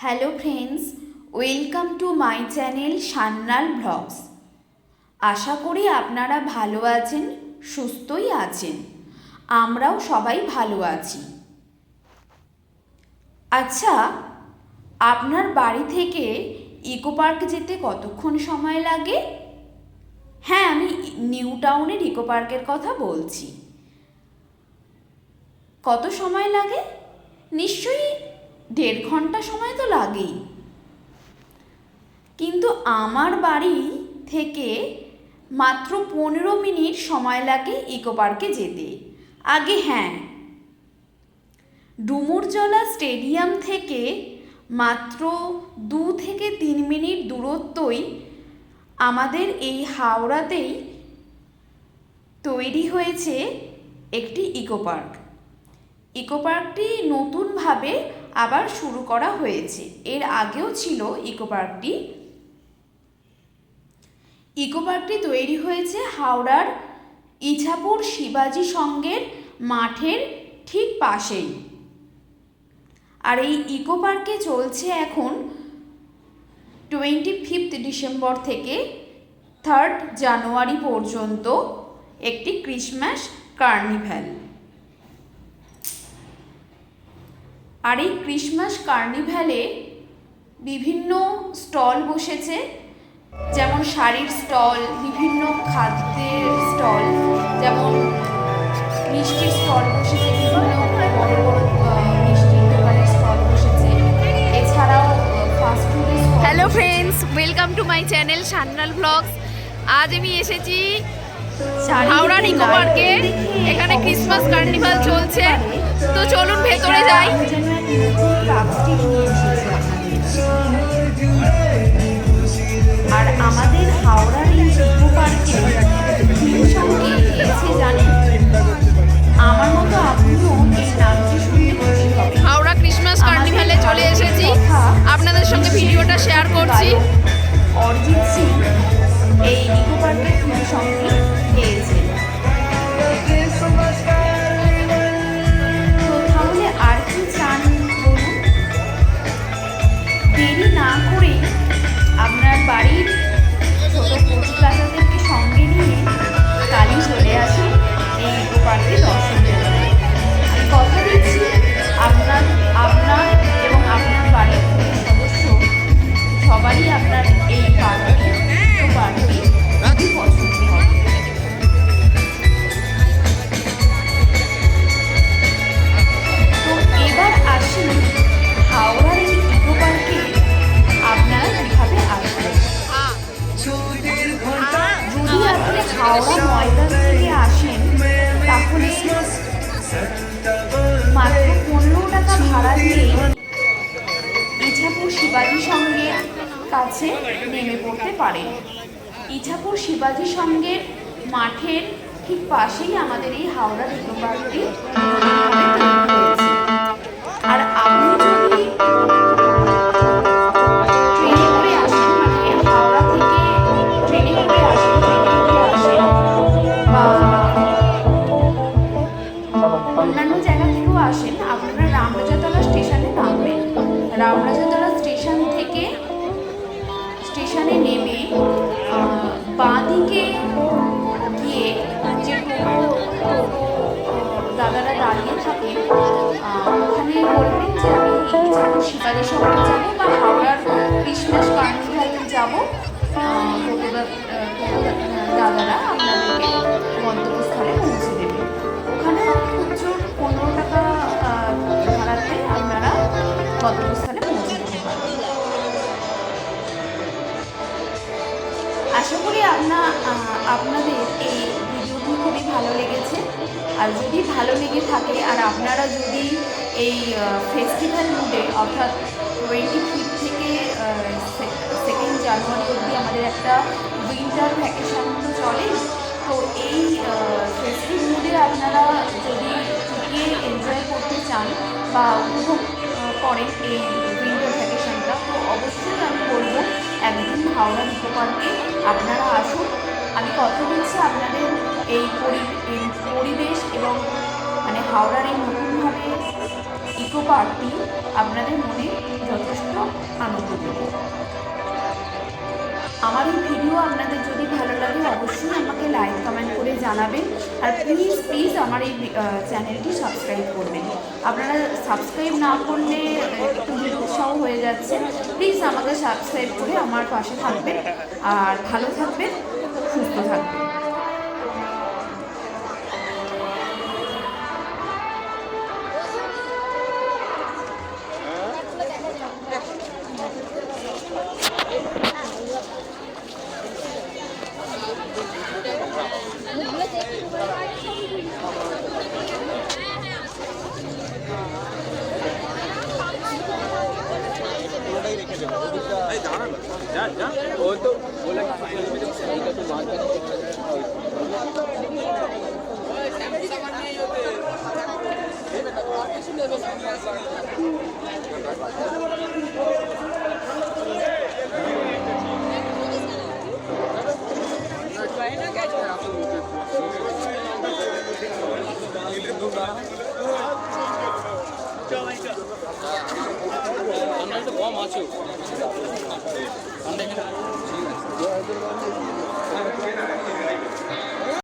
Hello friends, welcome to my channel Sanyal blogs. আশা করি আপনারা ভালো আছেন, সুস্থই আছেন। আমরাও সবাই ভালো আছি। আচ্ছা, আপনার বাড়ি থেকে ইকো পার্ক যেতে কতক্ষণ সময় লাগে? হ্যাঁ, আমি নিউ টাউনের ইকো পার্কের কথা বলছি। কত সময় লাগে? নিশ্চয়ই 1.5 ঘন্টা সময় তো লাগেই। কিন্তু আমার বাড়ি থেকে মাত্র 15 মিনিট সময় লাগে ইকো পার্কে যেতে। আগে হ্যাঁ, ডুমুরজলা স্টেডিয়াম থেকে মাত্র 2 থেকে 3 মিনিট দূরত্বই আমাদের এই হাওড়াতেই তৈরি হয়েছে একটি ইকো পার্ক। ইকো পার্কটি নতুনভাবে আবার শুরু করা হয়েছে। এর আগেও ছিল ইকো পার্কটি। ইকো পার্কটি তৈরি হয়েছে হাওড়ার ইছাপুর শিবাজি সংঘের মাঠের ঠিক পাশেই। আর এই ইকো পার্কে চলছে এখন 25 ডিসেম্বর থেকে 3 জানুয়ারি পর্যন্ত একটি ক্রিসমাস কার্নিভ্যাল। আর এই ক্রিসমাস কার্নিভ্যালে বিভিন্ন স্টল বসেছে, যেমন শাড়ির স্টল, বিভিন্ন খাদ্যের স্টল, যেমন মিষ্টির স্টল বসেছে, বিভিন্ন বড় বড় মিষ্টির দোকানের স্টল বসেছে, এছাড়াও ফাস্টফুডের stall. Hello friends, welcome to my channel Sanyal blogs. আজ আমি এসেছি হাওড়ার ইকো পার্কে। এখানে ক্রিসমাস কার্নিভাল চলছে, তো চলুন ভেতরে যাই। আর আমাদের হাওড়ার এই ইকো পার্কে সঙ্গে এসে জানেন, আমার মতো আপনিও এই নামটি শুনতে খুশি হবেন। হাওড়া ক্রিসমাস কার্নিভালে চলে এসেছি, আপনাদের সঙ্গে ভিডিওটা শেয়ার করছি। অরিজিৎ সিং এই ইকো পার্কের থিম সঙ্গে গেয়েছে। তো তাহলে আর কি চান বলুন? দেরি না করে আপনার বাড়ির ছোট কচি কাচাদেরকে সঙ্গে নিয়ে কালই চলে আসুন এই ইকো পার্কে দর্শন করতে। আমি কথা দিচ্ছি, আপনার এবং আপনার বাড়ির সদস্য সবারই আপনার এই পার্কটি ইকো পার্কটি খুবই পছন্দ হবে। তো এবার আসি হাওড়ার এই ইকো পার্কে আপনারা কিভাবে আসবেন। যদি আপনি হাওড়া ময়দান থেকে আসেন তাহলে মাত্র 15 টাকা ভাড়া দিয়ে ইছাপুর শিবাজি সংঘের কাছে নেমে পড়তে পারেন। ইছাপুর শিবাজি সংঘের মাঠের ঠিক পাশেই আমাদের এই হাওড়া ইকো পার্কটি তৈরি হয়েছে। আর আপনি যদি ট্রেনে করে আসেন, মানে হাওড়া থেকে ট্রেনে করে আসেন বা অন্যান্য জায়গা থেকেও আসেন, আপনারা রামরাজাতলা স্টেশনে নামবেন। রামরাজাতলা স্টেশনে নেমে বাঁ দিকে গিয়ে যে টোটো দাদারা দাঁড়িয়ে থাকেন, ওখানে বলবেন যে আমি ইছাপুর শিবাজি সংঘ যাবো বা হাওড়ার ক্রিসমাস কার্নিভালে যাবো। দাদারা আপনাদেরকে গন্তব্যস্থলে পৌঁছে দেবে। ওখানে খুব জোর 15 টাকা ভাড়াতে আপনারা গন্তব্যস্থলে পৌঁছে যেতে পারবেন। আশা করি আপনাদের এই ভিডিওটি খুবই ভালো লেগেছে। আর যদি ভালো লেগে থাকে আর আপনারা যদি এই ফেস্টিভ্যাল মুডে, অর্থাৎ 25 থেকে 2 জানুয়ারি অবধি আমাদের একটা উইন্টার ভ্যাকেশন তো চলে, তো এই ফেস্টিভ মুডে আপনারা যদি গিয়ে এনজয় করতে চান বা উপভোগ করেন এই উইন্টার ভ্যাকেশনটা, তো অবশ্যই আমি বলবো একদিন হাওড়া ইকো পার্কে আপনারা আসুন। আমি কথা দিচ্ছি, আপনাদের এই পরিবেশ এবং মানে হাওড়ার এই নতুনভাবে ইকো পার্কটি আপনাদের মনে যথেষ্ট আনন্দ দেবে। আমার এই ভিডিও আপনাদের যদি ভালো লাগে অবশ্যই আমাকে লাইক কমেন্ট করে জানাবেন, আর প্লিজ আমার এই চ্যানেলটি সাবস্ক্রাইব করবেন। আপনারা সাবস্ক্রাইব না করলে একটু নিরুৎসাহ হয়ে যাচ্ছে। প্লিজ আমাকে সাবস্ক্রাইব করে আমার পাশে থাকবেন, আর ভালো থাকবেন, সুস্থ থাকবেন। वो तो बोला कि फाइनल में जब सही का तो बात আমরা তো কম আছো আমরা